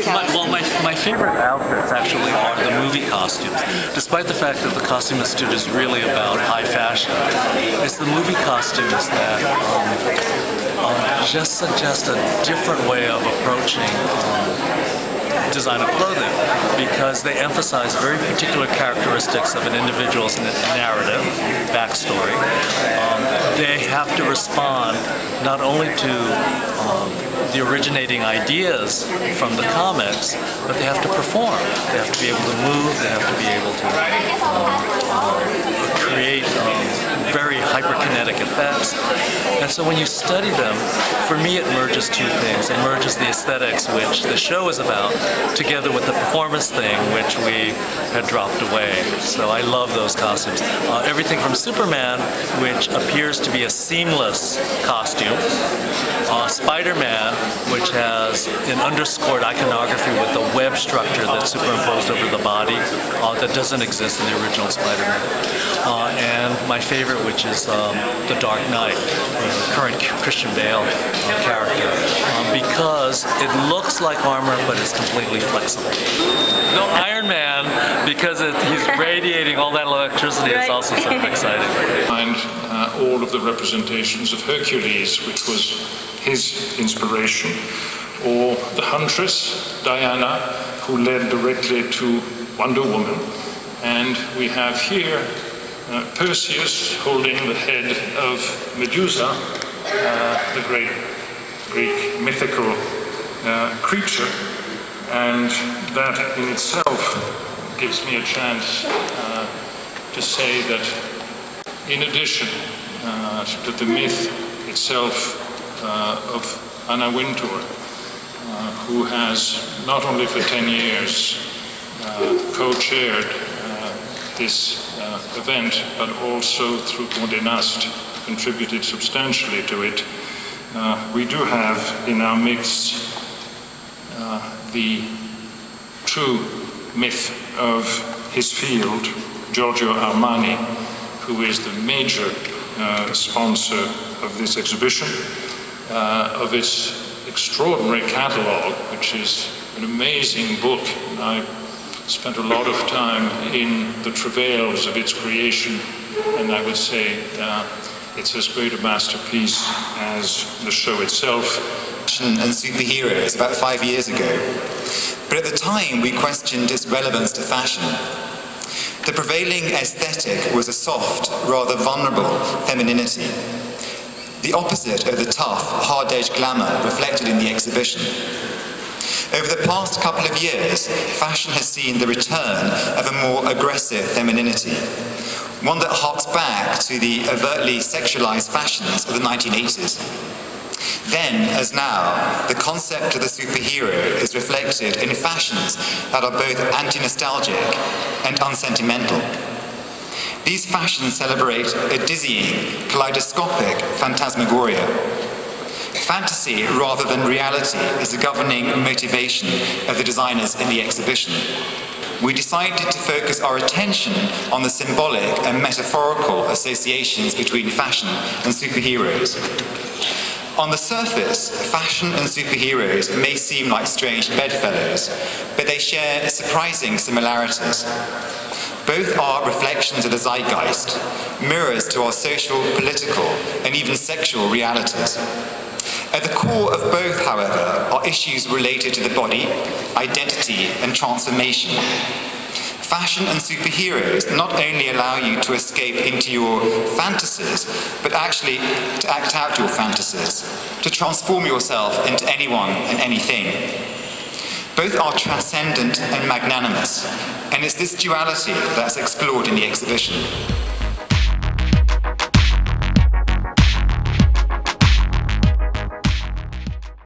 My favorite outfits actually are the movie costumes. Despite the fact that the Costume Institute is really about high fashion, it's the movie costumes that just suggest a different way of approaching design of clothing, because they emphasize very particular characteristics of an individual's narrative, backstory. They have to respond not only to the originating ideas from the comics, but they have to perform. They have to be able to move, they have to be able to create very hyperkinetic effects. And so when you study them, for me it merges two things. It merges the aesthetics, which the show is about, together with the performance thing, which we had dropped away. So I love those costumes. Everything from Superman, which appears to be a seamless costume, Spider-Man, which has an underscored iconography with the web structure that's superimposed over the body that doesn't exist in the original Spider-Man. And my favorite, which is the Dark Knight, the current Christian Bale character, because it looks like armor, but it's completely flexible. No, Iron Man, because he's radiating all that electricity, is also sort of exciting. And all of the representations of Hercules, which was his inspiration, or the huntress, Diana, who led directly to Wonder Woman. And we have here Perseus holding the head of Medusa, the great Greek mythical creature, and that in itself gives me a chance to say that in addition to the myth itself of Anna Wintour, who has not only for 10 years co-chaired this event, but also through Condé Nast contributed substantially to it. We do have in our midst the true myth of his field, Giorgio Armani, who is the major sponsor of this exhibition, of its extraordinary catalogue, which is an amazing book. And I spent a lot of time in the travails of its creation, and I would say it's as great a masterpiece as the show itself. And superheroes about 5 years ago, but at the time we questioned its relevance to fashion. The prevailing aesthetic was a soft, rather vulnerable femininity, the opposite of the tough, hard-edged glamour reflected in the exhibition. Over the past couple of years, fashion has seen the return of a more aggressive femininity, one that harks back to the overtly sexualized fashions of the 1980s. Then, as now, the concept of the superhero is reflected in fashions that are both anti-nostalgic and unsentimental. These fashions celebrate a dizzying, kaleidoscopic phantasmagoria. Fantasy rather than reality is the governing motivation of the designers in the exhibition. We decided to focus our attention on the symbolic and metaphorical associations between fashion and superheroes. On the surface, fashion and superheroes may seem like strange bedfellows, but they share surprising similarities. Both are reflections of the zeitgeist, mirrors to our social, political, and even sexual realities. At the core of both, however, are issues related to the body, identity, and transformation. Fashion and superheroes not only allow you to escape into your fantasies, but actually to act out your fantasies, to transform yourself into anyone and anything. Both are transcendent and magnanimous, and it's this duality that's explored in the exhibition.